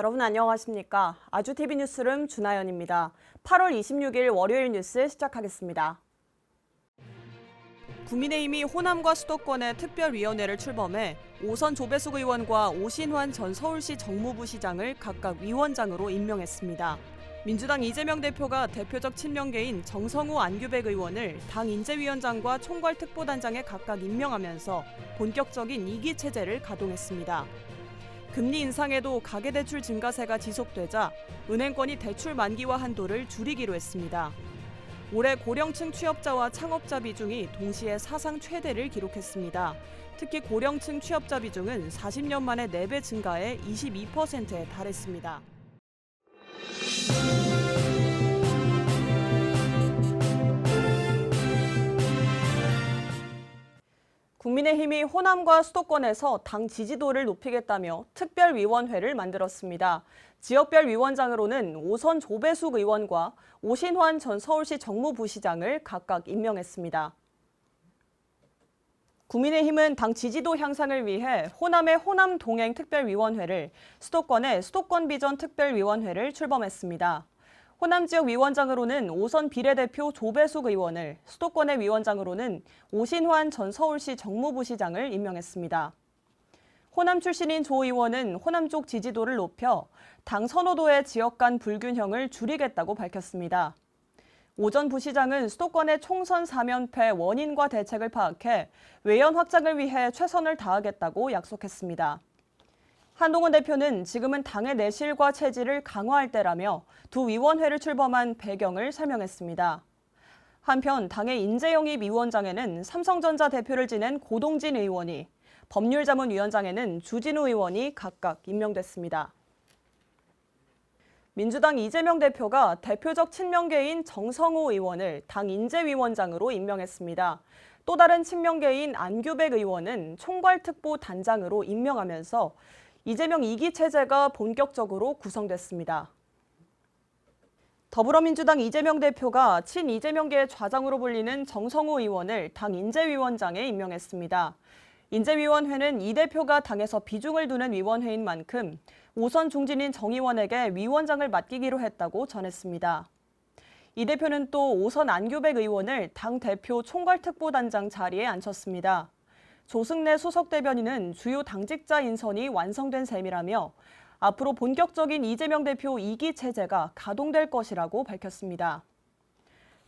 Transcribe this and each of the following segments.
여러분 안녕하십니까? 아주TV 뉴스룸 주나연입니다. 8월 26일 월요일 뉴스 시작하겠습니다. 국민의힘이 호남과 수도권의 특별위원회를 출범해 오선 조배숙 의원과 오신환 전 서울시 정무부시장을 각각 위원장으로 임명했습니다. 민주당 이재명 대표가 대표적 친명계인 정성우 안규백 의원을 당 인재위원장과 총괄특보단장에 각각 임명하면서 본격적인 2기 체제를 가동했습니다. 금리 인상에도 가계대출 증가세가 지속되자 은행권이 대출 만기와 한도를 줄이기로 했습니다. 올해 고령층 취업자와 창업자 비중이 동시에 사상 최대를 기록했습니다. 특히 고령층 취업자 비중은 40년 만에 4배 증가해 22%에 달했습니다. 국민의힘이 호남과 수도권에서 당 지지도를 높이겠다며 특별위원회를 만들었습니다. 지역별 위원장으로는 오선 조배숙 의원과 오신환 전 서울시 정무부시장을 각각 임명했습니다. 국민의힘은 당 지지도 향상을 위해 호남의 호남 동행 특별위원회를, 수도권의 수도권 비전 특별위원회를 출범했습니다. 호남 지역 위원장으로는 오선 비례대표 조배숙 의원을, 수도권의 위원장으로는 오신환 전 서울시 정무부시장을 임명했습니다. 호남 출신인 조 의원은 호남 쪽 지지도를 높여 당 선호도의 지역 간 불균형을 줄이겠다고 밝혔습니다. 오 전 부시장은 수도권의 총선 4면패 원인과 대책을 파악해 외연 확장을 위해 최선을 다하겠다고 약속했습니다. 한동훈 대표는 지금은 당의 내실과 체질을 강화할 때라며 두 위원회를 출범한 배경을 설명했습니다. 한편 당의 인재영입 위원장에는 삼성전자 대표를 지낸 고동진 의원이, 법률자문위원장에는 주진우 의원이 각각 임명됐습니다. 민주당 이재명 대표가 대표적 친명계인 정성우 의원을 당 인재위원장으로 임명했습니다. 또 다른 친명계인 안규백 의원은 총괄특보단장으로 임명하면서 이재명 2기 체제가 본격적으로 구성됐습니다. 더불어민주당 이재명 대표가 친이재명계의 좌장으로 불리는 정성우 의원을 당 인재위원장에 임명했습니다. 인재위원회는 이 대표가 당에서 비중을 두는 위원회인 만큼 오선 중진인 정 의원에게 위원장을 맡기기로 했다고 전했습니다. 이 대표는 또 오선 안규백 의원을 당 대표 총괄특보단장 자리에 앉혔습니다. 조승래 수석대변인은 주요 당직자 인선이 완성된 셈이라며 앞으로 본격적인 이재명 대표 2기 체제가 가동될 것이라고 밝혔습니다.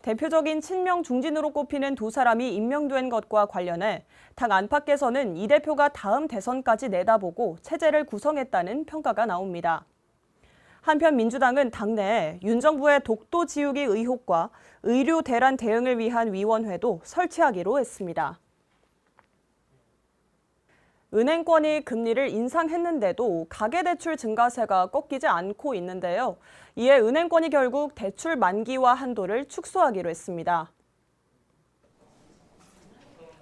대표적인 친명 중진으로 꼽히는 두 사람이 임명된 것과 관련해 당 안팎에서는 이 대표가 다음 대선까지 내다보고 체제를 구성했다는 평가가 나옵니다. 한편 민주당은 당내에 윤 정부의 독도 지우기 의혹과 의료 대란 대응을 위한 위원회도 설치하기로 했습니다. 은행권이 금리를 인상했는데도 가계대출 증가세가 꺾이지 않고 있는데요. 이에 은행권이 결국 대출 만기와 한도를 축소하기로 했습니다.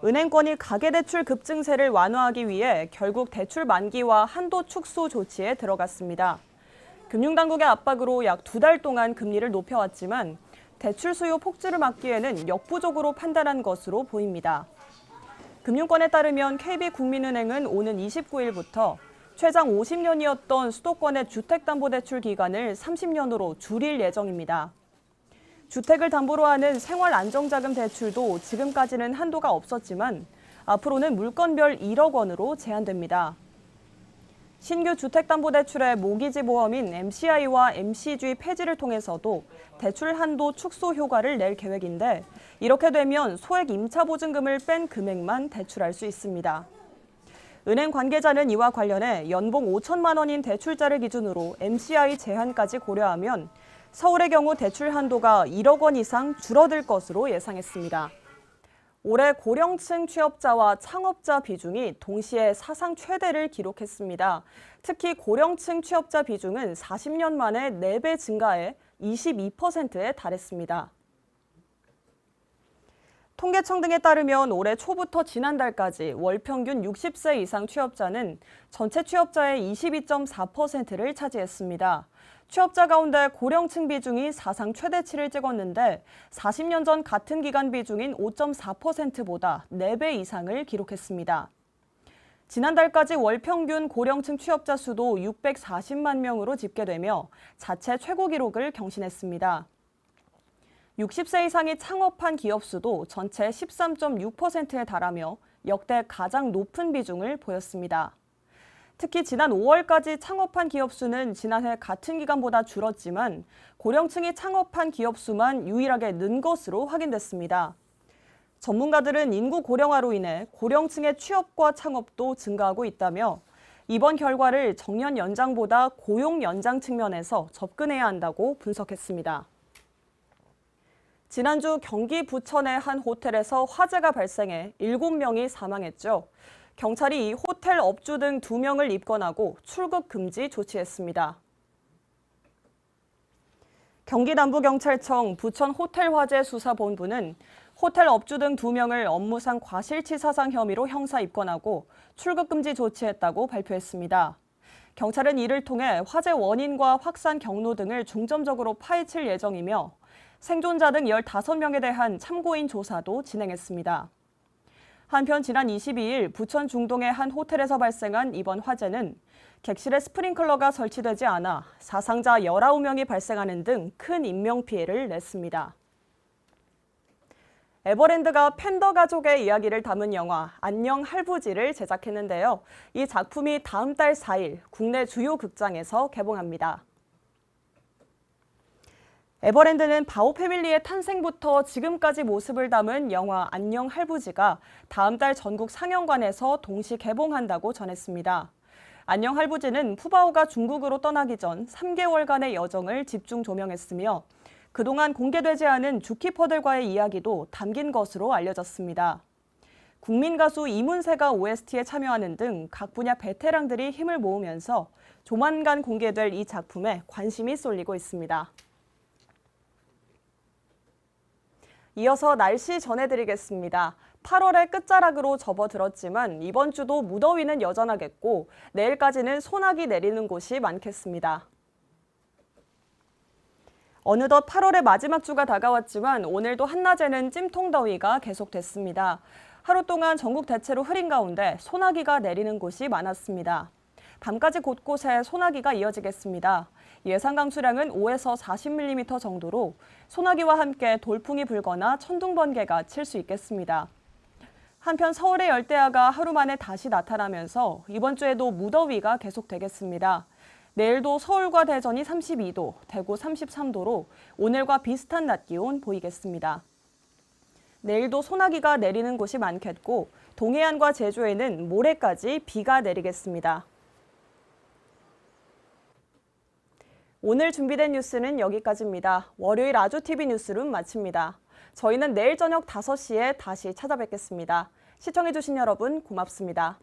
은행권이 가계대출 급증세를 완화하기 위해 결국 대출 만기와 한도 축소 조치에 들어갔습니다. 금융당국의 압박으로 약 2달 동안 금리를 높여왔지만 대출 수요 폭주를 막기에는 역부족으로 판단한 것으로 보입니다. 금융권에 따르면 KB국민은행은 오는 29일부터 최장 50년이었던 수도권의 주택담보대출 기간을 30년으로 줄일 예정입니다. 주택을 담보로 하는 생활안정자금 대출도 지금까지는 한도가 없었지만 앞으로는 물건별 1억 원으로 제한됩니다. 신규 주택담보대출의 모기지 보험인 MCI와 MCG 폐지를 통해서도 대출 한도 축소 효과를 낼 계획인데 이렇게 되면 소액 임차보증금을 뺀 금액만 대출할 수 있습니다. 은행 관계자는 이와 관련해 연봉 5천만 원인 대출자를 기준으로 MCI 제한까지 고려하면 서울의 경우 대출 한도가 1억 원 이상 줄어들 것으로 예상했습니다. 올해 고령층 취업자와 창업자 비중이 동시에 사상 최대를 기록했습니다. 특히 고령층 취업자 비중은 40년 만에 4배 증가해 22%에 달했습니다. 통계청 등에 따르면 올해 초부터 지난달까지 월 평균 60세 이상 취업자는 전체 취업자의 22.4%를 차지했습니다. 취업자 가운데 고령층 비중이 사상 최대치를 찍었는데 40년 전 같은 기간 비중인 5.4%보다 4배 이상을 기록했습니다. 지난달까지 월 평균 고령층 취업자 수도 640만 명으로 집계되며 자체 최고 기록을 경신했습니다. 60세 이상이 창업한 기업 수도 전체 13.6%에 달하며 역대 가장 높은 비중을 보였습니다. 특히 지난 5월까지 창업한 기업 수는 지난해 같은 기간보다 줄었지만 고령층이 창업한 기업 수만 유일하게 는 것으로 확인됐습니다. 전문가들은 인구 고령화로 인해 고령층의 취업과 창업도 증가하고 있다며 이번 결과를 정년 연장보다 고용 연장 측면에서 접근해야 한다고 분석했습니다. 지난주 경기 부천의 한 호텔에서 화재가 발생해 7명이 사망했죠. 경찰이 이 호텔 업주 등 2명을 입건하고 출국 금지 조치했습니다. 경기남부경찰청 부천 호텔 화재 수사본부는 호텔 업주 등 2명을 업무상 과실치사상 혐의로 형사 입건하고 출국 금지 조치했다고 발표했습니다. 경찰은 이를 통해 화재 원인과 확산 경로 등을 중점적으로 파헤칠 예정이며 생존자 등 15명에 대한 참고인 조사도 진행했습니다. 한편 지난 22일 부천 중동의 한 호텔에서 발생한 이번 화재는 객실에 스프링클러가 설치되지 않아 사상자 19명이 발생하는 등 큰 인명피해를 냈습니다. 에버랜드가 팬더 가족의 이야기를 담은 영화 안녕 할부지를 제작했는데요. 이 작품이 다음 달 4일 국내 주요 극장에서 개봉합니다. 에버랜드는 바오 패밀리의 탄생부터 지금까지 모습을 담은 영화 안녕 할부지가 다음 달 전국 상영관에서 동시 개봉한다고 전했습니다. 안녕 할부지는 푸바오가 중국으로 떠나기 전 3개월간의 여정을 집중 조명했으며 그동안 공개되지 않은 주키퍼들과의 이야기도 담긴 것으로 알려졌습니다. 국민 가수 이문세가 OST에 참여하는 등 각 분야 베테랑들이 힘을 모으면서 조만간 공개될 이 작품에 관심이 쏠리고 있습니다. 이어서 날씨 전해드리겠습니다. 8월의 끝자락으로 접어들었지만 이번 주도 무더위는 여전하겠고 내일까지는 소나기 내리는 곳이 많겠습니다. 어느덧 8월의 마지막 주가 다가왔지만 오늘도 한낮에는 찜통더위가 계속됐습니다. 하루 동안 전국 대체로 흐린 가운데 소나기가 내리는 곳이 많았습니다. 밤까지 곳곳에 소나기가 이어지겠습니다. 예상 강수량은 5에서 40mm 정도로 소나기와 함께 돌풍이 불거나 천둥 번개가 칠 수 있겠습니다. 한편 서울의 열대야가 하루 만에 다시 나타나면서 이번 주에도 무더위가 계속되겠습니다. 내일도 서울과 대전이 32도, 대구 33도로 오늘과 비슷한 낮 기온 보이겠습니다. 내일도 소나기가 내리는 곳이 많겠고 동해안과 제주에는 모레까지 비가 내리겠습니다. 오늘 준비된 뉴스는 여기까지입니다. 월요일 아주TV 뉴스룸 마칩니다. 저희는 내일 저녁 5시에 다시 찾아뵙겠습니다. 시청해주신 여러분 고맙습니다.